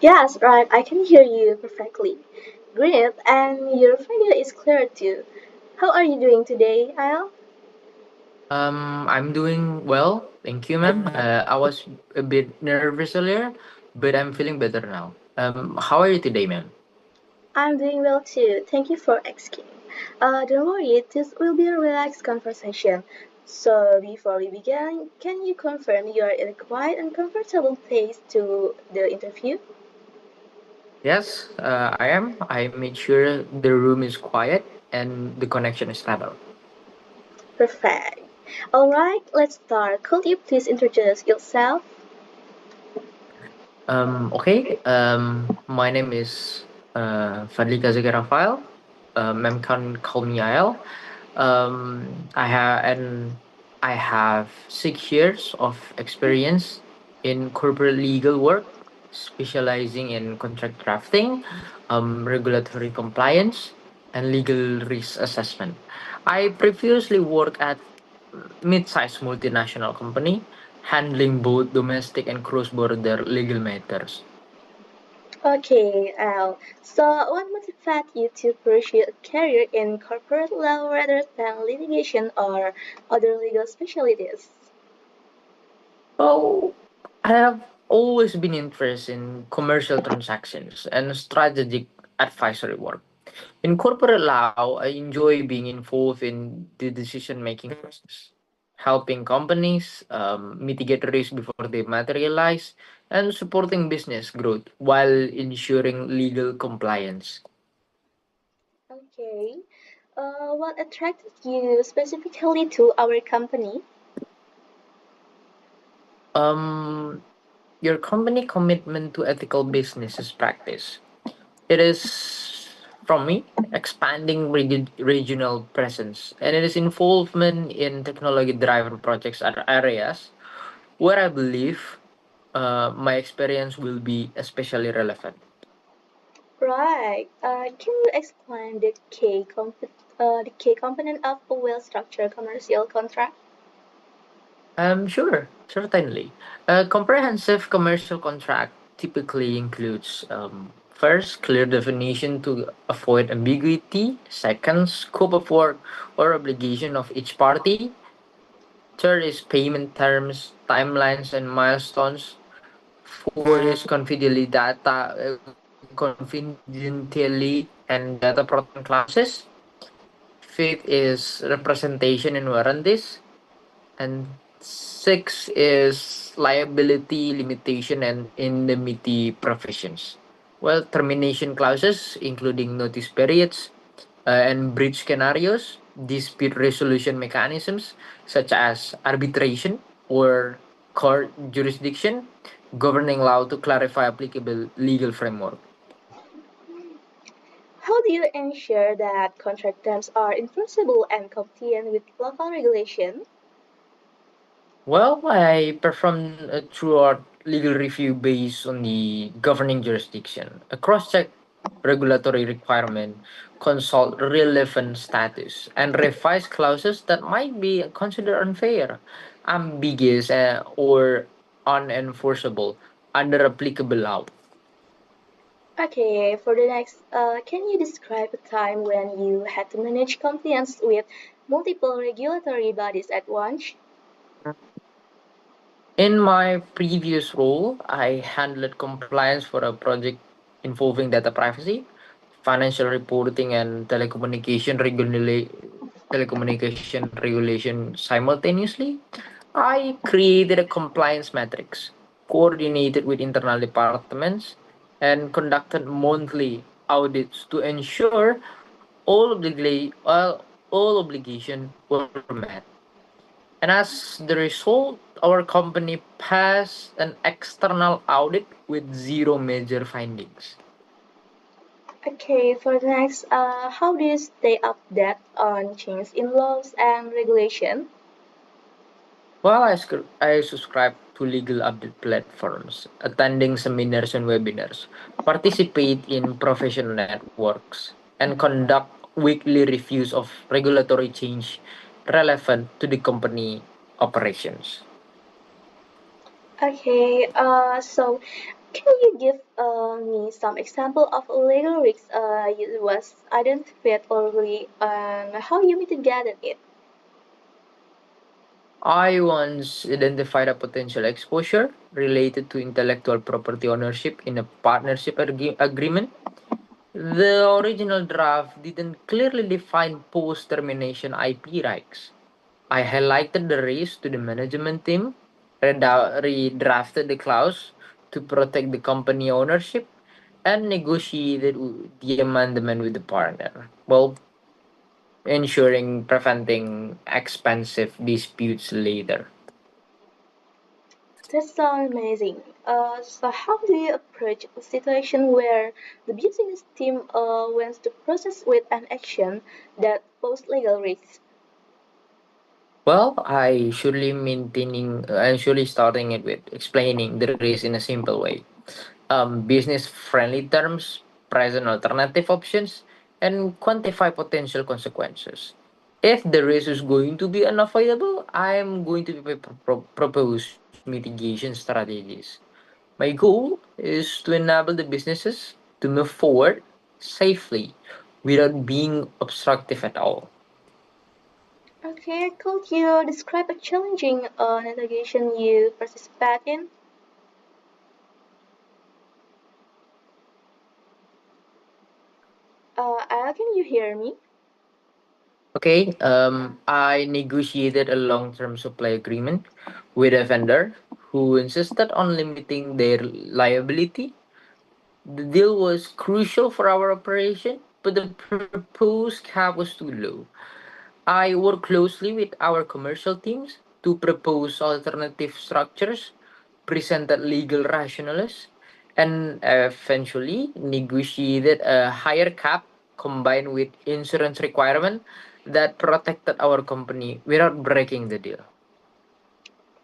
Yes, right, I can hear you perfectly. Great, and your video is clear too. How are you doing today, Al? I'm doing well, thank you, ma'am. I was a bit nervous earlier, but I'm feeling better now. How are you today, ma'am? I'm doing well too. Thank you for asking. Don't worry, this will be a relaxed conversation. So, before we begin, can you confirm you are in a quiet and comfortable place to the interview? Yes, I am. I made sure the room is quiet and the connection is stable. Perfect. Alright, let's start. Could you please introduce yourself? Okay. My name is Fadhlika Zakyal Rafael. Ma'am can call me IL. I have 6 years of experience in corporate legal work, specializing in contract drafting, regulatory compliance, and legal risk assessment. I previously worked at mid-sized multinational company, handling both domestic and cross-border legal matters. Okay, Al. So, what motivated you to pursue a career in corporate law rather than litigation or other legal specialties? Oh, I have always been interested in commercial transactions and strategic advisory work. In corporate law, I enjoy being involved in the decision making process, helping companies mitigate risk before they materialize, and supporting business growth while ensuring legal compliance. Okay. What attracted you specifically to our company? Um, your company commitment to ethical businesses practice. It is from me expanding regional presence, and it is involvement in technology driven projects are areas where I believe my experience will be especially relevant. Right. Can you explain the key component of a well-structured commercial contract? Sure, certainly. A comprehensive commercial contract typically includes first, clear definition to avoid ambiguity, second, scope of work or obligation of each party, third is payment terms, timelines, and milestones. Four is confidentiality and data protection clauses. Fifth is representation and warranties. And six is liability limitation and indemnity provisions. Well, termination clauses, including notice periods and breach scenarios, dispute resolution mechanisms such as arbitration or court jurisdiction, governing law to clarify applicable legal framework. How do you ensure that contract terms are enforceable and compliant with local regulation? Well, I performed a throughout legal review based on the governing jurisdiction, a cross-check regulatory requirement, consult relevant status, and revise clauses that might be considered unfair, ambiguous, or unenforceable under applicable law. Okay, for the next, can you describe a time when you had to manage compliance with multiple regulatory bodies at once? In my previous role, I handled compliance for a project involving data privacy, financial reporting, and telecommunication regulation simultaneously. I created a compliance matrix, coordinated with internal departments, and conducted monthly audits to ensure all obligations were met. And as the result, our company passed an external audit with zero major findings. Okay, for the next, how do you stay updated on changes in laws and regulation? While I subscribe to legal update platforms, attending seminars and webinars, participate in professional networks, and conduct weekly reviews of regulatory change relevant to the company operations. Okay, so Can you give me some example of legal risks you was identified early and how you mitigated it? I once identified a potential exposure related to intellectual property ownership in a partnership agreement. The original draft didn't clearly define post termination IP rights. I highlighted the risk to the management team, redrafted the clause to protect the company ownership, and negotiated the amendment with the partner, while ensuring preventing expensive disputes later. That sounds amazing. So how do you approach a situation where the business team wants to process with an action that poses legal risks? Well, I usually starting it with explaining the risk in a simple way. Business friendly terms, present alternative options, and quantify potential consequences. If the risk is going to be unavoidable, I am going to propose mitigation strategies. My goal is to enable the businesses to move forward safely without being obstructive at all. Okay, could you describe a challenging litigation you participate in? Can you hear me? Okay, I negotiated a long term supply agreement with a vendor who insisted on limiting their liability. The deal was crucial for our operation, but the proposed cap was too low. I worked closely with our commercial teams to propose alternative structures, presented legal rationales, and eventually negotiated a higher cap combined with insurance requirement that protected our company without breaking the deal.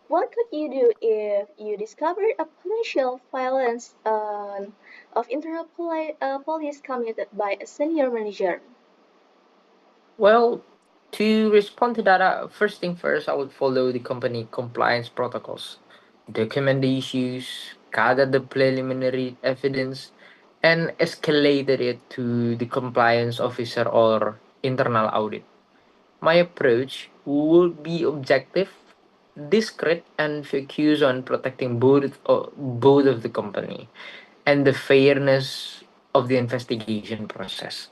What could you do if you discovered a potential violence of internal police committed by a senior manager? Well, to respond to that, first thing first, I would follow the company compliance protocols, document the issues, gather the preliminary evidence, and escalated it to the compliance officer or internal audit. My approach would be objective, discreet, and focus on protecting both of the company and the fairness of the investigation process.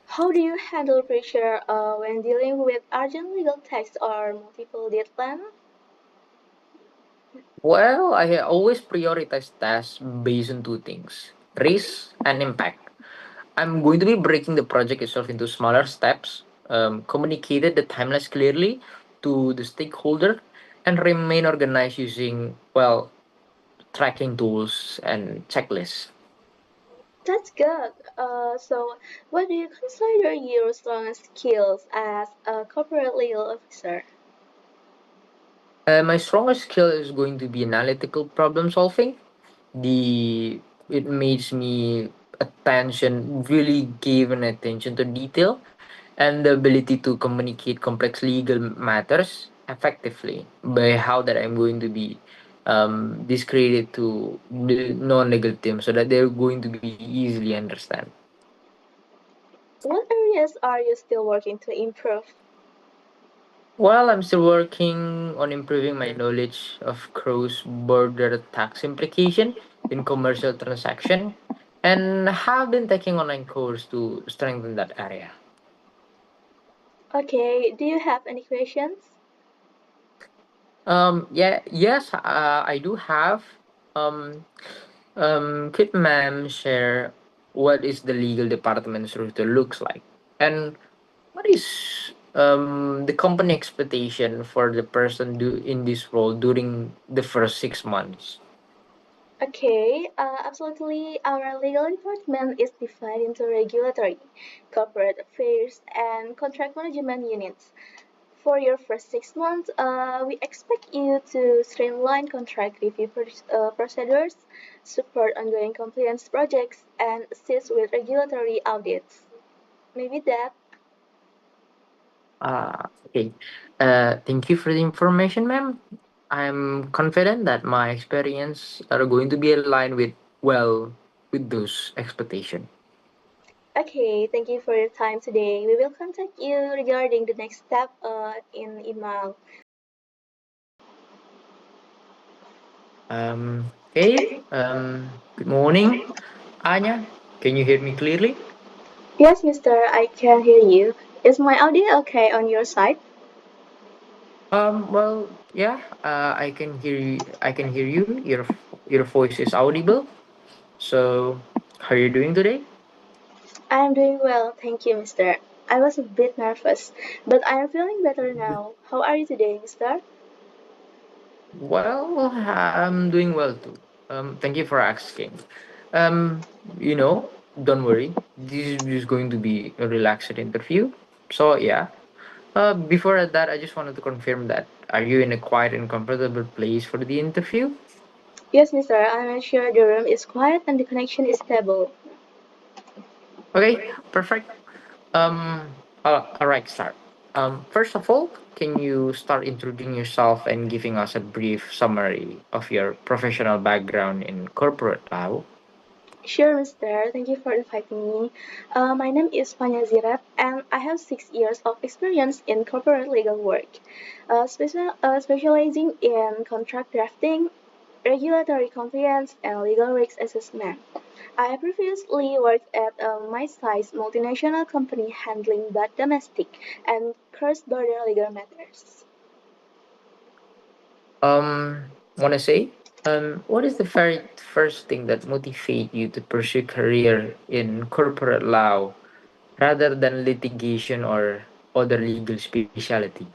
How do you handle pressure when dealing with urgent legal texts or multiple deadlines? Well, I always prioritize tasks based on two things: risk and impact. I'm going to be breaking the project itself into smaller steps, communicated the timelines clearly to the stakeholder, and remain organized using, well, tracking tools and checklists. That's good. So, what do you consider your strongest skills as a corporate legal officer? My strongest skill is going to be analytical problem solving. The It makes me attention really given attention to detail and the ability to communicate complex legal matters effectively by how that I'm going to be discredited to the non-legal team so that they're going to be easily understand. What areas are you still working to improve? While I'm still working on improving my knowledge of cross-border tax implication in commercial transaction and have been taking online course to strengthen that area. Okay, do you have any questions? Yes, I do have. Um, could ma'am share what is the legal department's role looks like, and what is the company expectation for the person do in this role during the first 6 months? Okay, absolutely. Our legal department is divided into regulatory, corporate affairs, and contract management units. For your first 6 months, we expect you to streamline contract review procedures, support ongoing compliance projects, and assist with regulatory audits. Maybe that. Okay. Thank you for the information, ma'am. I'm confident that my experience are going to be aligned with well with those expectations. Okay, thank you for your time today. We will contact you regarding the next step in email. Okay. Good morning, Anya. Can you hear me clearly? Yes, mister, I can hear you. Is my audio okay on your side? Well, yeah. I can hear you. I can hear you. Your voice is audible. So, how are you doing today? I am doing well, thank you, mister. I was a bit nervous, but I am feeling better now. How are you today, mister? Well, I'm doing well too. Thank you for asking. Um, you know, don't worry. This is just going to be a relaxed interview. So yeah. Before that, I just wanted to confirm that are you in a quiet and comfortable place for the interview? Yes, mister, I am sure the room is quiet and the connection is stable. Okay, perfect. All right, start. First of all, can you start introducing yourself and giving us a brief summary of your professional background in corporate law? Sure, mister, thank you for inviting me. My name is Vanya Zired, and I have 6 years of experience in corporate legal work, specializing in contract drafting, regulatory compliance, and legal risk assessment. I previously worked at a mid-sized multinational company handling both domestic and cross-border legal matters. Want to say, what is the very first thing that motivate you to pursue career in corporate law rather than litigation or other legal specialty?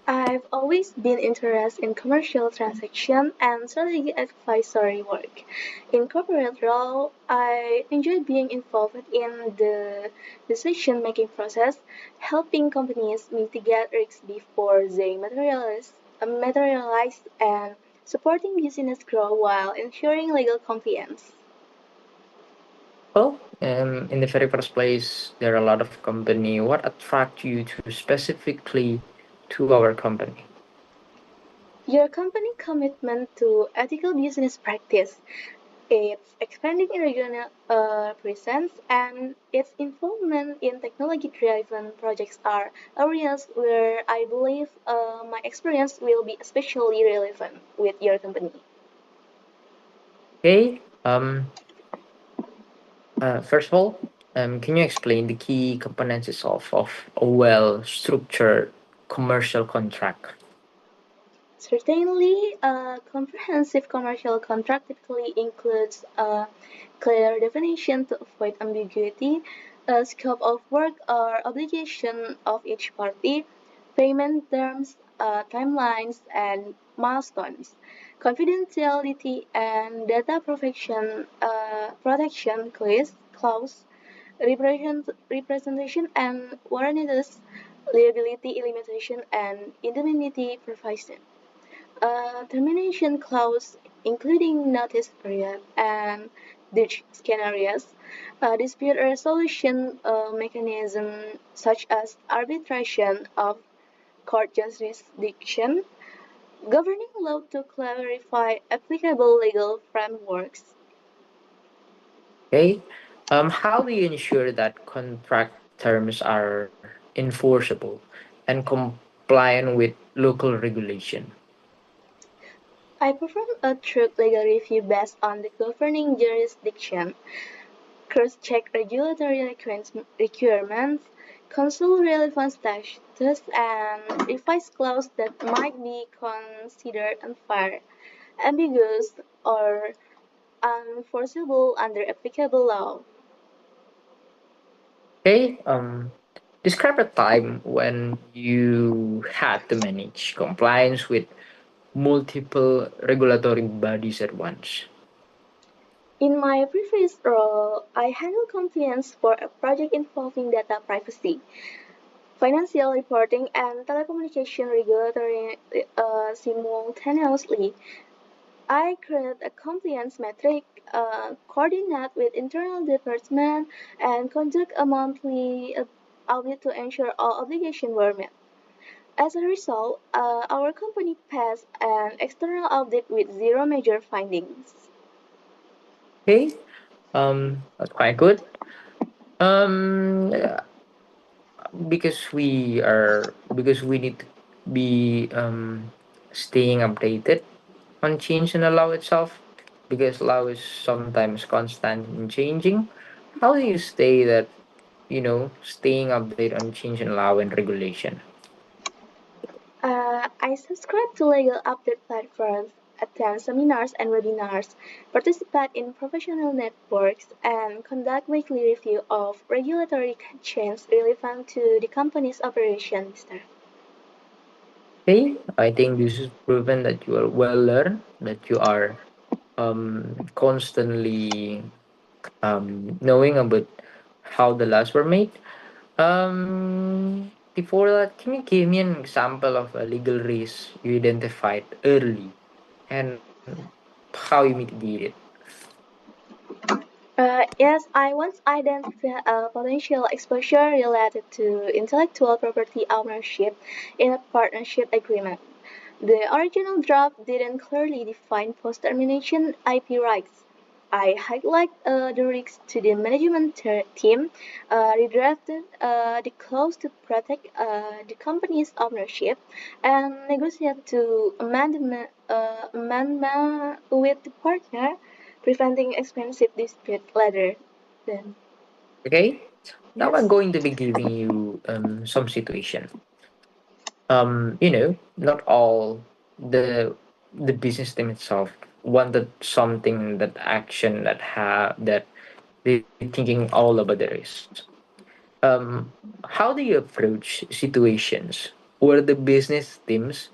I've always been interested in commercial transaction and strategy advisory work. In corporate law, I enjoy being involved in the decision-making process, helping companies mitigate risks before they materialize and supporting business growth while ensuring legal compliance. Well, in the very first place, there are a lot of company. What attract you to specifically to our company? Your company commitment to ethical business practice, its expanding regional presence, and its involvement in technology-driven projects are areas where I believe my experience will be especially relevant with your company. Okay. First of all, can you explain the key components of a well-structured commercial contract? Certainly, a comprehensive commercial contract typically includes a clear definition to avoid ambiguity, a scope of work or obligation of each party, payment terms, timelines, and milestones, confidentiality and data protection clause, representation and warranties, liability limitation, and indemnity provision. Termination clause, including notice period and ditch scenarios, dispute resolution mechanism such as arbitration of court jurisdiction, governing law to clarify applicable legal frameworks. Okay. How do you ensure that contract terms are enforceable and compliant with local regulation? I perform a truth legal review based on the governing jurisdiction, cross-check regulatory requirements, consult relevant statutes, and revise clauses that might be considered unfair, ambiguous, or unenforceable under applicable law. Okay. Describe a time when you had to manage compliance with multiple regulatory bodies at once. In my previous role, I handled compliance for a project involving data privacy, financial reporting, and telecommunication regulatory simultaneously. I create a compliance metric, coordinate with internal department, and conduct a monthly audit to ensure all obligations were met. As a result, our company passed an external audit with zero major findings. Okay, that's quite good. Yeah, because we need to be staying updated on change in the law itself, because law is sometimes constant and changing. How do you stay that, staying updated on change in law and regulation? I subscribe to legal update platforms, attend seminars and webinars, participate in professional networks, and conduct weekly review of regulatory change relevant to the company's operations. Okay, I think this is proven that you are well learned, that you are constantly knowing about how the laws were made. Before that, can you give me an example of a legal risk you identified early and how you mitigate it? Yes, I once identified a potential exposure related to intellectual property ownership in a partnership agreement. The original draft didn't clearly define post-termination IP rights. I highlight the risks to the management team, redrafted the clause to protect the company's ownership, and negotiate to amendment with the partner, preventing expensive dispute later. Then, Okay, now I'm yes. going to be giving you some situation. Not all the business team itself wanted something, that action, that they're thinking all about the risk. How do you approach situations where the business teams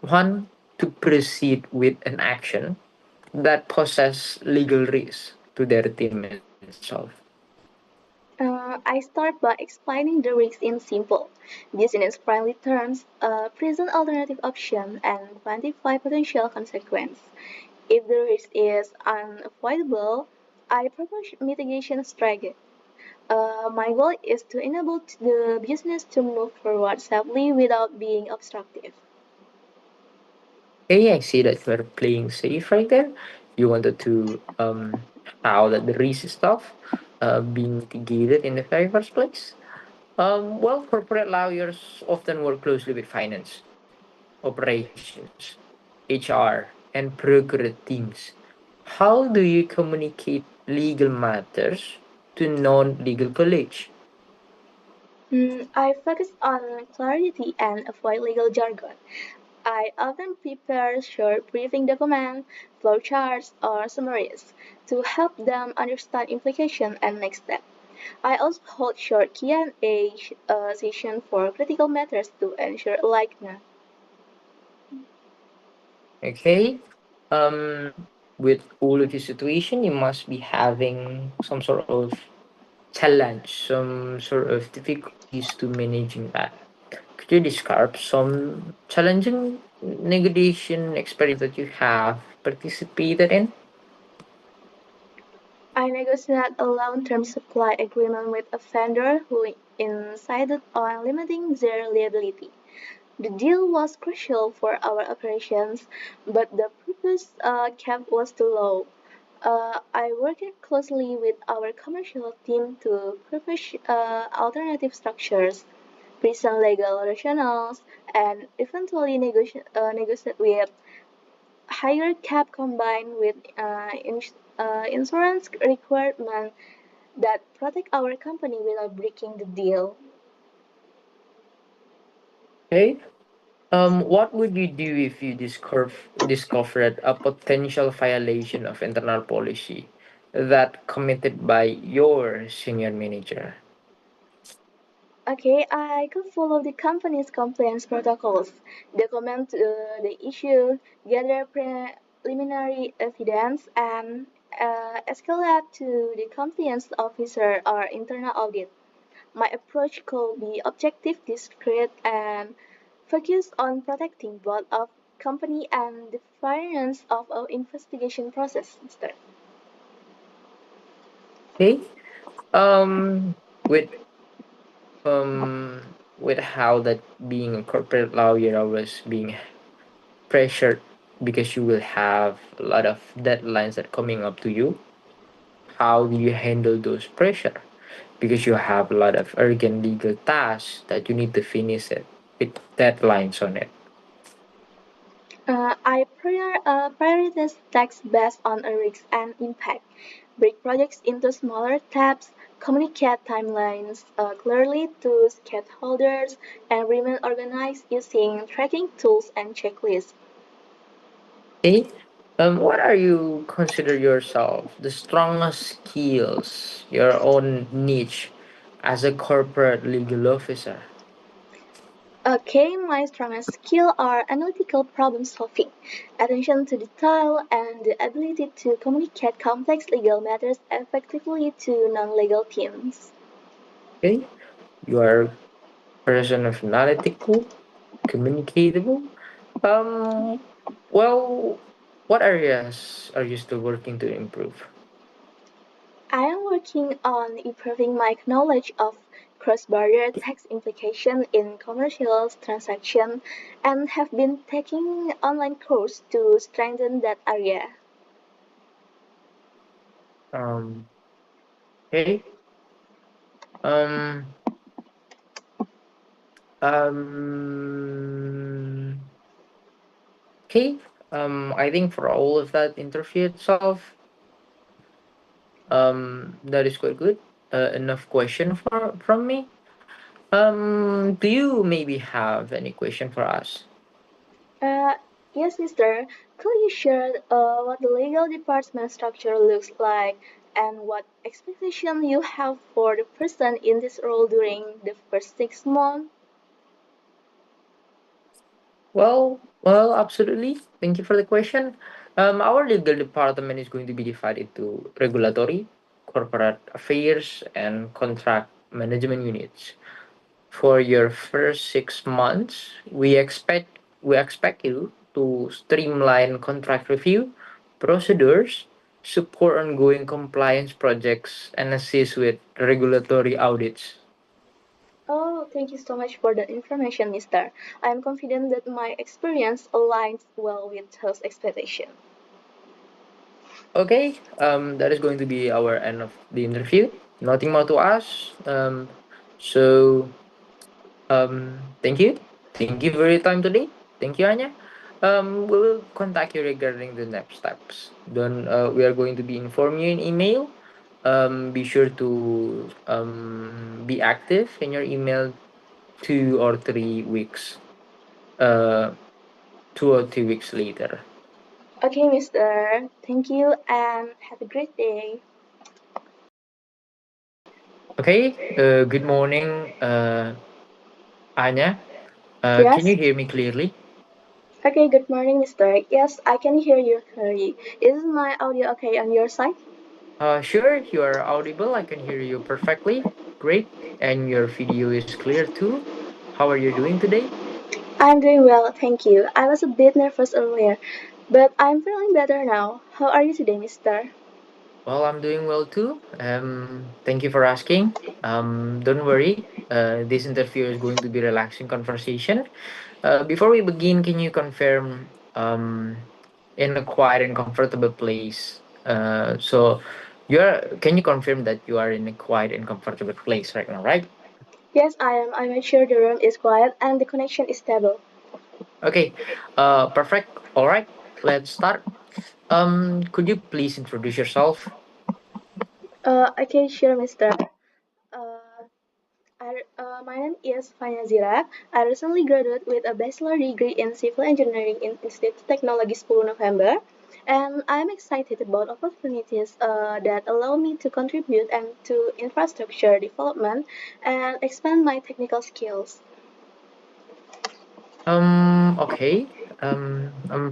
want to proceed with an action that poses legal risk to their team itself? I start by explaining the risks in simple, business-friendly terms, present alternative option, and quantify potential consequence. If the risk is unavoidable, I propose mitigation strategy. My goal is to enable the business to move forward safely without being obstructive. Hey, I see that you're playing safe right there. You wanted to how that the risk stuff being mitigated in the very first place. Well, corporate lawyers often work closely with finance, operations, HR, and procurement teams. How do you communicate legal matters to non-legal colleagues? I focus on clarity and avoid legal jargon. I often prepare short briefing documents, flowcharts, or summaries to help them understand implications and next steps. I also hold short Q&A sessions for critical matters to ensure alignment. Okay. With all of your situation, you must be having some sort of challenge, some sort of difficulties to managing that. Could you describe some challenging negotiation experience that you have participated in? I negotiated a long-term supply agreement with a vendor who insisted on limiting their liability. The deal was crucial for our operations, but the previous cap was too low. I worked closely with our commercial team to propose alternative structures, present legal rationales, and eventually negotiate with higher cap combined with insurance requirement that protect our company without breaking the deal. Okay. What would you do if you discovered a potential violation of internal policy that committed by your senior manager? Okay, I could follow the company's compliance protocols, document the issue, gather preliminary evidence, and escalate to the compliance officer or internal audit. My approach could be objective, discreet, and focus on protecting both of company and the fairness of our investigation process. Mister. Okay. Um, with with how that being a corporate lawyer was being pressured because you will have a lot of deadlines that coming up to you. How do you handle those pressure? Because you have a lot of urgent legal tasks that you need to finish it with deadlines on it. I prioritize tasks based on a risk and impact, break projects into smaller steps, communicate timelines clearly to stakeholders, and remain organized using tracking tools and checklists. Okay. What are you consider yourself the strongest skills, your own niche as a corporate legal officer? Okay, my strongest skill are analytical problem solving, attention to detail, and the ability to communicate complex legal matters effectively to non-legal teams. Okay. You are a person of analytical, communicatable. Um, well, what areas are you still working to improve? I am working on improving my knowledge of cross-border tax implications in commercial transactions and have been taking online courses to strengthen that area. Um, okay. Um, um, okay. I think for all of that interview itself, that is quite good. Enough question for from me. Do you maybe have any question for us? Uh, yes, mister, could you share what the legal department structure looks like and what expectation you have for the person in this role during the first 6 months? Absolutely. Thank you for the question. Our legal department is going to be divided into regulatory, corporate affairs, and contract management units. For your first 6 months, we expect you to streamline contract review procedures, support ongoing compliance projects, and assist with regulatory audits. Oh, thank you so much for the information, mister. I am confident that my experience aligns well with his expectation. Okay, that is going to be our end of the interview. Nothing more to us. So thank you. Thank you for your time today. Thank you, Anya. We will contact you regarding the next steps. Don't we are going to be inform you in email. Be sure to be active in your email 2 or 3 weeks. Uh, 2 or 3 weeks later. Okay, mister. Thank you and have a great day. Okay. Good morning, Anya. Can Yes. you hear me clearly? Okay, good morning, mister. Yes, I can hear you clearly. Is my audio okay on your side? Sure, you are audible. I can hear you perfectly. Great. And your video is clear too. How are you doing today? I'm doing well, thank you. I was a bit nervous earlier, but I'm feeling better now. How are you today, mister? Well, I'm doing well too. Thank you for asking. Don't worry. This interview is going to be relaxing conversation. Before we begin, can you confirm in a quiet and comfortable place? Can you confirm that you are in a quiet and comfortable place right now, right? Yes, I am. I made sure the room is quiet and the connection is stable. Okay. Perfect. All right. Let's start. Could you please introduce yourself? Okay, sure, mister. Uh, my name is Vanya Zired. I recently graduated with a bachelor degree in civil engineering in Institute of Technology 10 November, and I'm excited about opportunities that allow me to contribute and to infrastructure development and expand my technical skills. Okay.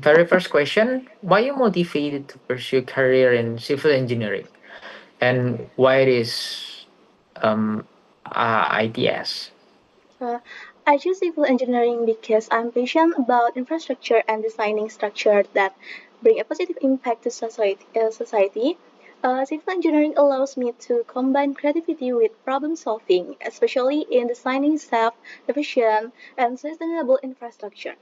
Very first question: why you motivated to pursue career in civil engineering, and why it is ITS? Uh, I choose civil engineering because I'm passionate about infrastructure and designing structures that bring a positive impact to society. Civil engineering allows me to combine creativity with problem solving, especially in designing safe, efficient, and sustainable infrastructure.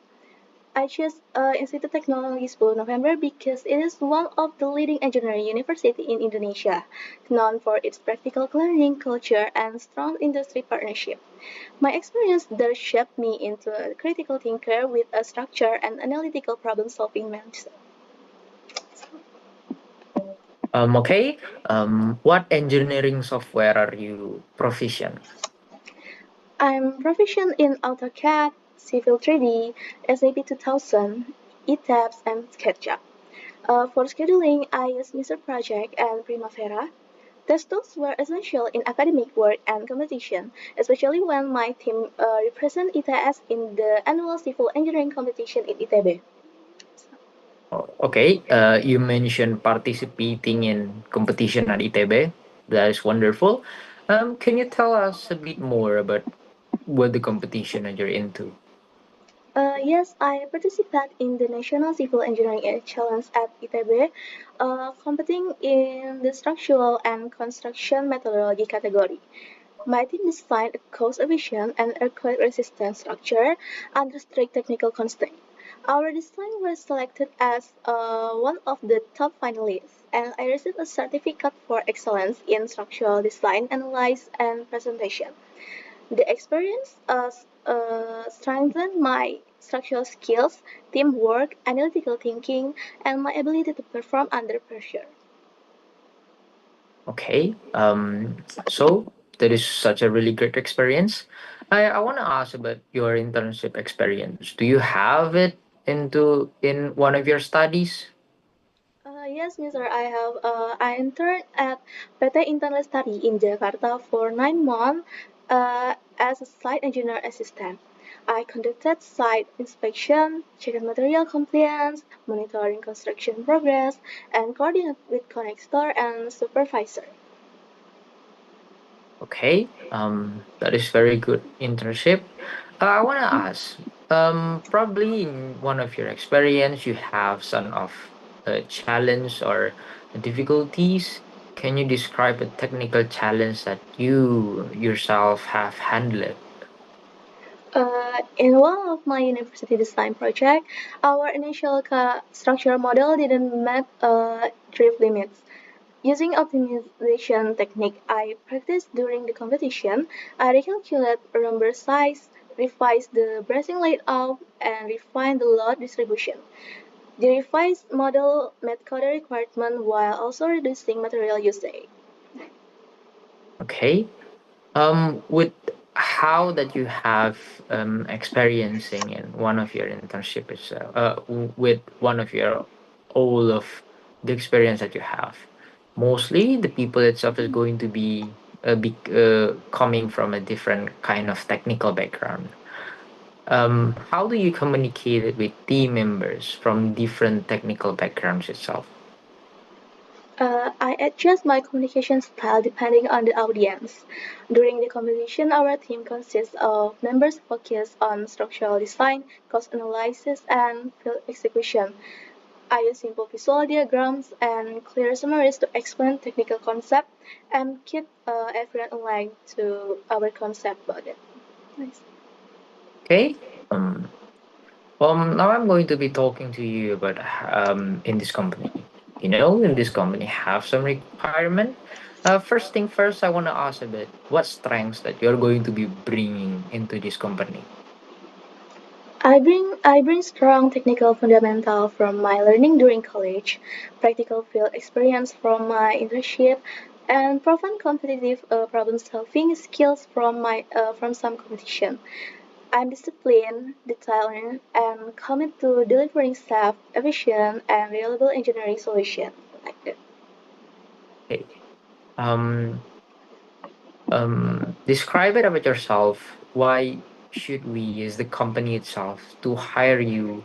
I chose Institute Technology 10 November because it is one of the leading engineering university in Indonesia, known for its practical learning culture and strong industry partnership. My experience there shaped me into a critical thinker with a structure and analytical problem-solving mindset. Okay. What engineering software are you proficient? I'm proficient in AutoCAD, Civil 3D, SAP 2000, ETABS, and SketchUp. For scheduling, I use Mr. Project and Primavera. These tools were essential in academic work and competition, especially when my team represent ITS in the annual civil engineering competition in ITB. Okay. You mentioned participating in competition at ITB. That is wonderful. Can you tell us a bit more about what the competition that you're into? Yes, I participate in the National Civil Engineering Challenge at ITB, competing in the structural and construction methodology category. My team designed a cost-efficient and earthquake-resistant structure under strict technical constraints. Our design was selected as one of the top finalists, and I received a certificate for excellence in structural design, analysis, and presentation. The experience strengthened my structural skills, teamwork, analytical thinking, and my ability to perform under pressure. Okay. So that is such a really great experience. I want to ask about your internship experience. Do you have it in one of your studies? Yes, Mister. I interned at PT Internal Study in Jakarta for 9 months as a site engineer assistant. I conducted site inspection, checked material compliance, monitoring construction progress, and coordinated with connector and supervisor. Okay. That is very good internship. I want to ask. Probably in one of your experience, you have some of a challenge or difficulties. Can you describe a technical challenge that you yourself have handled? In one of my university design project, our initial structure model didn't meet drift limits. Using optimization technique I practiced during the competition, I recalculate rumbar size, revised the bracing layout, and refined the load distribution. The revised model met code requirement while also reducing material usage. Okay. With how that you have experiencing in one of your internship itself, with one of your all of the experience that you have, mostly the people itself is going to be coming from a different kind of technical background. How do you communicate it with team members from different technical backgrounds itself? I adjust my communication style depending on the audience. During the competition, our team consists of members focused on structural design, cost analysis, and field execution. I use simple visual diagrams and clear summaries to explain technical concept and keep everyone aligned to our concept about it. Nice. Okay. Um, now I'm going to be talking to you about in this company. You know, in this company have some requirement. First thing first, I want to ask a bit what strengths that you're going to be bringing into this company. I bring strong technical fundamental from my learning during college, practical field experience from my internship, and proven competitive problem solving skills from some competition. I'm disciplined, detailed, and committed to delivering safe, efficient, and reliable engineering solutions. Like that. Okay. Um, Describe it about yourself. Why should we, as the company itself, to hire you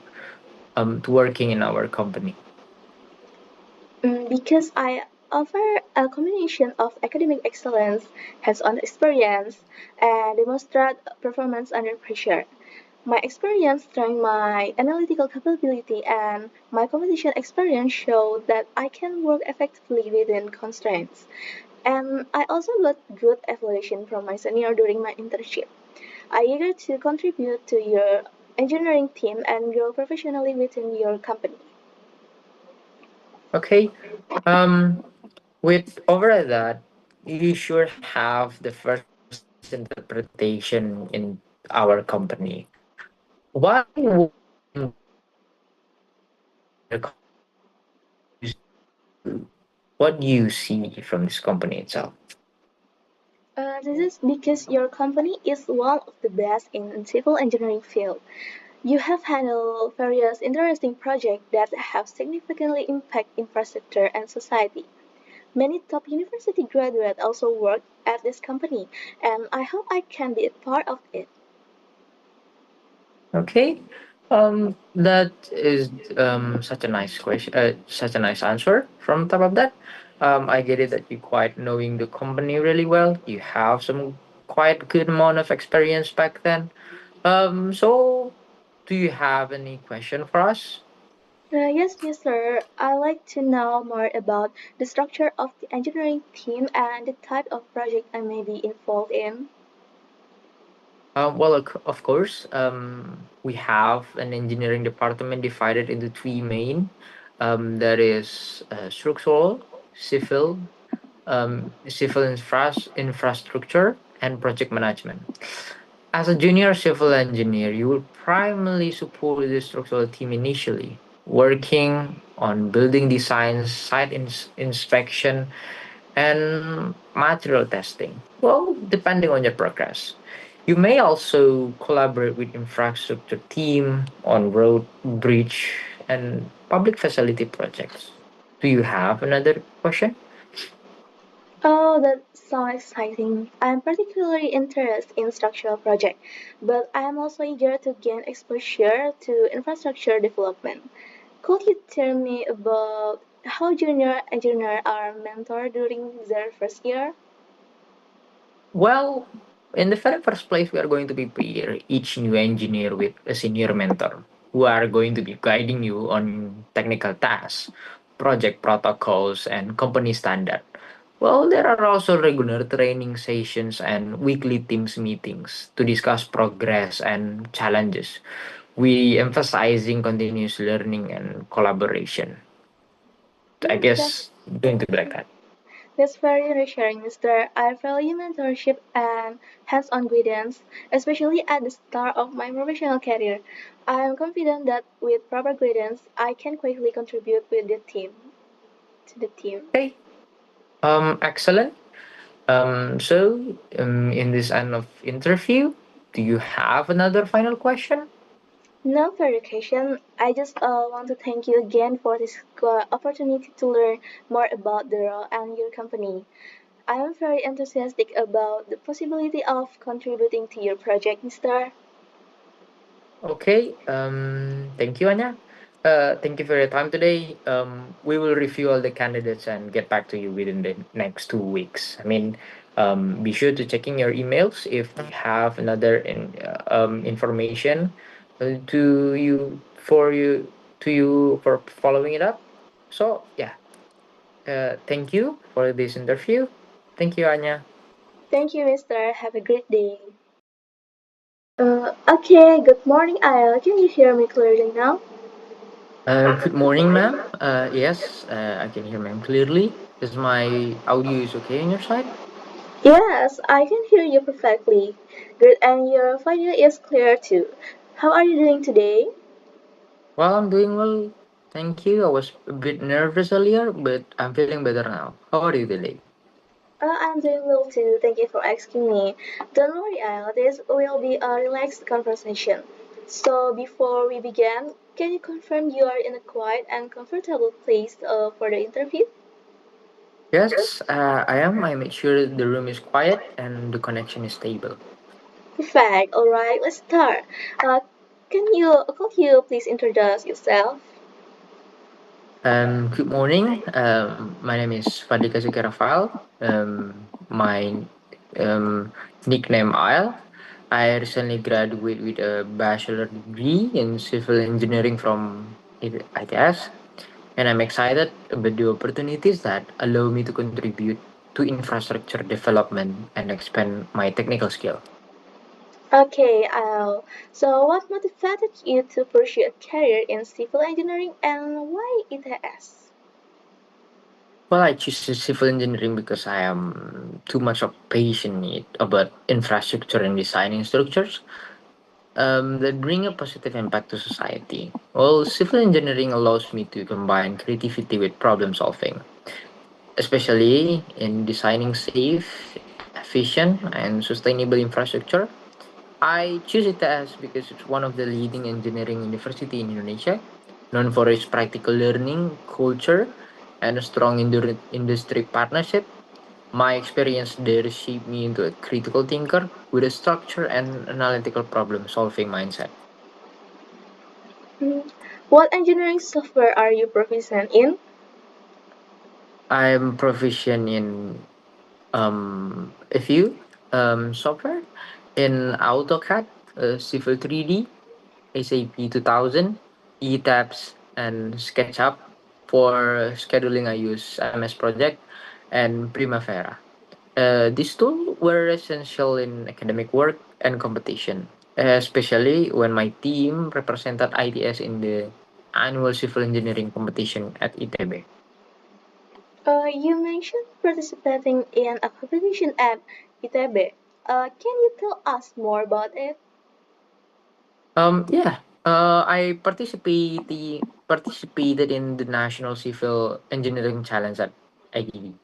to working in our company? Because I offer a combination of academic excellence, hands-on experience, and demonstrate performance under pressure. My experience strengthened my analytical capability, and my competition experience showed that I can work effectively within constraints. And I also got good evaluation from my senior during my internship. I eager to contribute to your engineering team and grow professionally within your company. Okay. Um, with over that, you sure have the first interpretation in our company. Why would someone join your company? What do what do you see from this company itself? This is because your company is one of the best in civil engineering field. You have handled various interesting projects that have significantly impacted infrastructure and society. Many top university graduates also work at this company, and I hope I can be a part of it. Okay. That is such a nice question. Such a nice answer. From top of that, I get it that you quite knowing the company really well. You have some quite good amount of experience back then. So do you have any question for us? Yes, mister. I'd like to know more about the structure of the engineering team and the type of project I may be involved in. Well, of course, we have an engineering department divided into three main. That is structural, civil, infrastructure, and project management. As a junior civil engineer, you will primarily support the structural team initially, working on building designs, inspection, and material testing. Well, depending on your progress. You may also collaborate with infrastructure team on road, bridge, and public facility projects. Do you have another question? Oh, that sounds exciting. I'm particularly interested in structural projects, but I am also eager to gain exposure to infrastructure development. Could you tell me about how junior engineers are mentored during their first year? Well, in the very first place, we are going to be pair each new engineer with a senior mentor who are going to be guiding you on technical tasks, project protocols, and company standard. Well, there are also regular training sessions and weekly teams meetings to discuss progress and challenges. We emphasizing continuous learning and collaboration. I Hmm, guess going to be like that. that's very reassuring, Mister. I value mentorship and hands-on guidance, especially at the start of my professional career. I am confident that with proper guidance, I can quickly contribute with the team to the team. Okay. Excellent. In this end of interview, do you have another final question? No verification. I just want to thank you again for this opportunity to learn more about the role and your company. I am very enthusiastic about the possibility of contributing to your project, Mister. Okay. Thank you, Anya. Thank you for your time today. We will review all the candidates and get back to you within the next 2 weeks. I mean, be sure to checking your emails if you have another information to you for following it up. So yeah, thank you for this interview. Thank you, Anya. Thank you, Mister. Have a great day. Okay, good morning, Al. Can you hear me clearly now? Good morning, ma'am. Yes, I can hear ma'am clearly. Is my audio is okay on your side? Yes, I can hear you perfectly. Good, and your video is clear too. How are you doing today? Well, I'm doing well. Thank you. I was a bit nervous earlier, but I'm feeling better now. How are you today? I'm doing well too. Thank you for asking me. Don't worry, Al. This will be a relaxed conversation. So, before we begin, can you confirm you are in a quiet and comfortable place for the interview? Yes, I am. I made sure the room is quiet and the connection is stable. Perfect. All right, let's start. Uh, could you please introduce yourself? Good morning. My name is Fadhlika Zakyal Rafael. My nickname Isle. I recently graduated with a bachelor degree in civil engineering from ITS, and I'm excited about the opportunities that allow me to contribute to infrastructure development and expand my technical skill. Okay, so what motivated you to pursue a career in civil engineering and why ITS? Well, I choose civil engineering because I am too much of passionate about infrastructure and designing structures that bring a positive impact to society. Well, civil engineering allows me to combine creativity with problem solving, especially in designing safe, efficient, and sustainable infrastructure. I choose it as because it's one of the leading engineering university in Indonesia, known for its practical learning culture and a strong industry partnership. My experience there shaped me into a critical thinker with a structure and analytical problem solving mindset. Hmm, what engineering software are you proficient in? I'm proficient in a few software in AutoCAD, Civil 3D, SAP 2000, ETABS, and SketchUp. For scheduling, I use MS Project and Primavera. These tools were essential in academic work and competition, especially when my team represented ITS in the annual civil engineering competition at ITB. You mentioned participating in a competition at ITB. Can you tell us more about it? Yeah. I participated in the National Civil Engineering Challenge at ITB,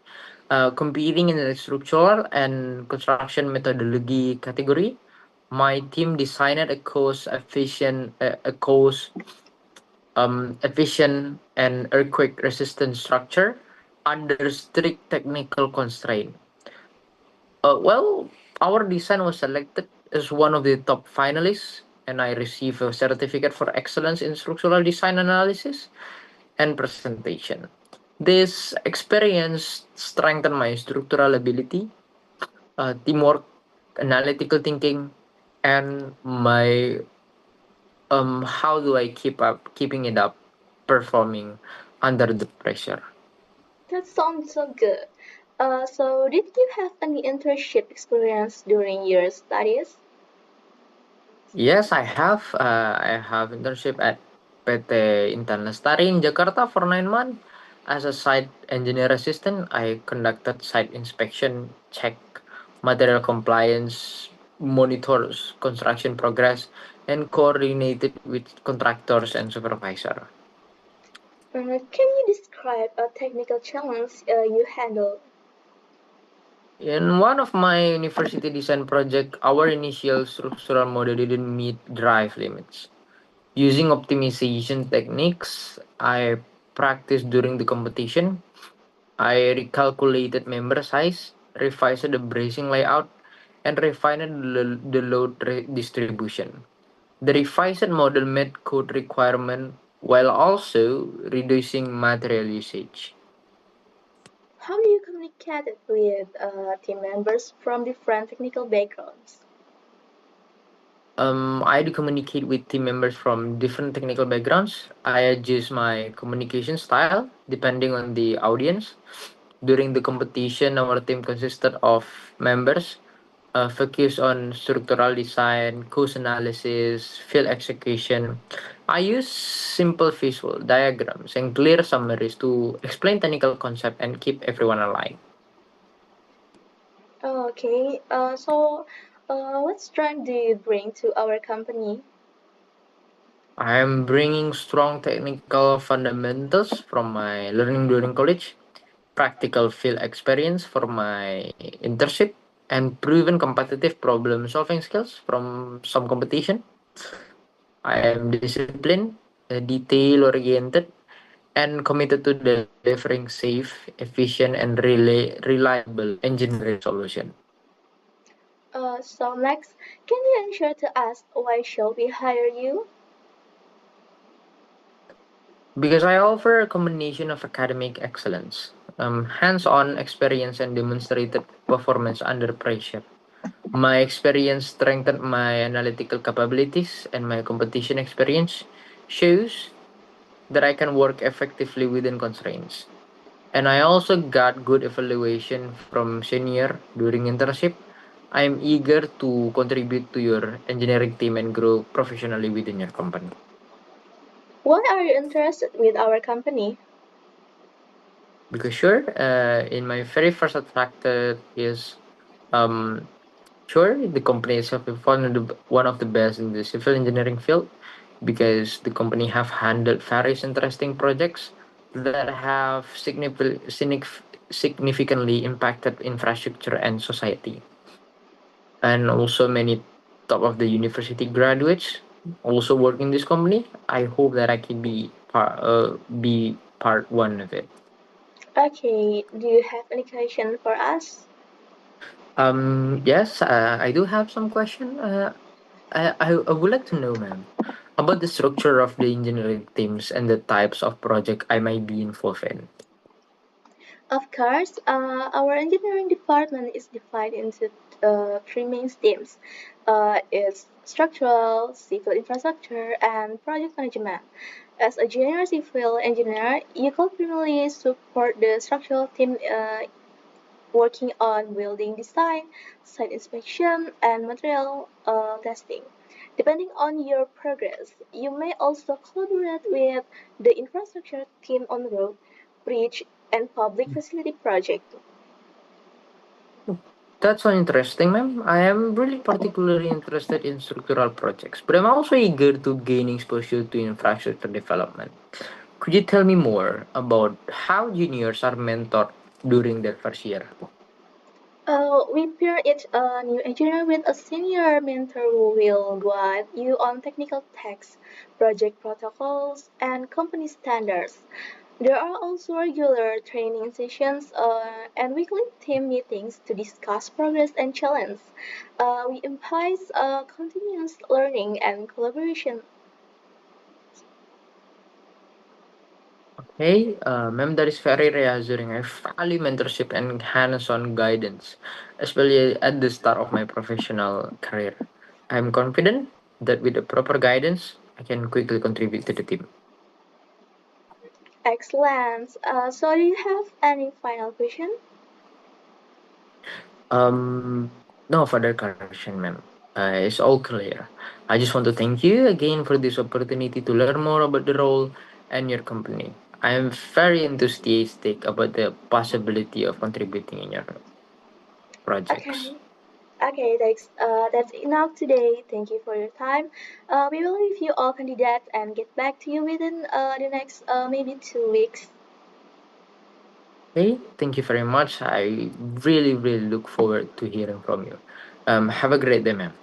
competing in the structural and construction methodology category. My team designed a cost efficient and earthquake resistant structure under strict technical constraint. Well, our design was selected as one of the top finalists, and I received a certificate for excellence in structural design analysis and presentation. This experience strengthened my structural ability, teamwork, analytical thinking, and my how do I keeping it up performing under the pressure. That sounds so good. So did you have any internship experience during your studies? Yes, I have. I have internship at PT Intan Lestari in Jakarta for 9 months. As a site engineer assistant, I conducted site inspection, check material compliance, monitors construction progress, and coordinated with contractors and supervisor. Can you describe a technical challenge you handled? In one of my university design project, our initial structural model didn't meet drive limits. Using optimization techniques I practiced during the competition, I recalculated member size, revised the bracing layout, and refined the load distribution. The revised model met code requirement while also reducing material usage. How do you communicate with team members from different technical backgrounds? I do communicate with team members from different technical backgrounds. I adjust my communication style depending on the audience. During the competition, our team consisted of members focused on structural design, cost analysis, field execution. I use simple visual diagrams and clear summaries to explain technical concept and keep everyone aligned. Okay, what strength do you bring to our company? I am bringing strong technical fundamentals from my learning during college, practical field experience for my internship, and proven competitive problem solving skills from some competition. I am disciplined, detail oriented, and committed to delivering safe, efficient, and reliable engineering solution. So next, can you ensure to us why shall we hire you? Because I offer a combination of academic excellence, hands-on experience, and demonstrated performance under pressure. My experience strengthened my analytical capabilities, and my competition experience shows that I can work effectively within constraints. And I also got good evaluation from senior during internship. I am eager to contribute to your engineering team and grow professionally within your company. Why are you interested with our company? Because sure, in my very first attracted is um sure, the company itself is one of the best in the civil engineering field, because the company have handled various interesting projects that have significantly impacted infrastructure and society. And also many top of the university graduates also work in this company. I hope that I can be part one of it. Okay, do you have any question for us? Yes, I do have some question. I would like to know, ma'am, about the structure of the engineering teams and the types of project I might be involved in. Of course, our engineering department is divided into three main streams. It's structural, civil infrastructure, and project management. As a junior civil engineer, you can primarily support the structural team working on building design, site inspection, and material testing. Depending on your progress, you may also collaborate with the infrastructure team on road, bridge, and public facility project. That's so interesting, ma'am. I am really particularly interested in structural projects, but I'm also eager to gain exposure to infrastructure development. Could you tell me more about how juniors are mentored during their first year? We pair each new engineer with a senior mentor who will guide you on technical texts, project protocols, and company standards. There are also regular training sessions and weekly team meetings to discuss progress and challenge. We emphasize continuous learning and collaboration. Hey, ma'am, that is very reassuring. I value mentorship and hands-on guidance, especially at the start of my professional career. I'm confident that with the proper guidance, I can quickly contribute to the team. Excellent. So, do you have any final question? No further correction, ma'am. It's all clear. I just want to thank you again for this opportunity to learn more about the role and your company. I am very enthusiastic about the possibility of contributing in your projects. Okay. Okay, that's enough today. Thank you for your time. We will review all candidates and get back to you within the next maybe 2 weeks. Hey, thank you very much. I really, really look forward to hearing from you. Have a great day, ma'am.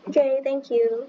Okay, thank you.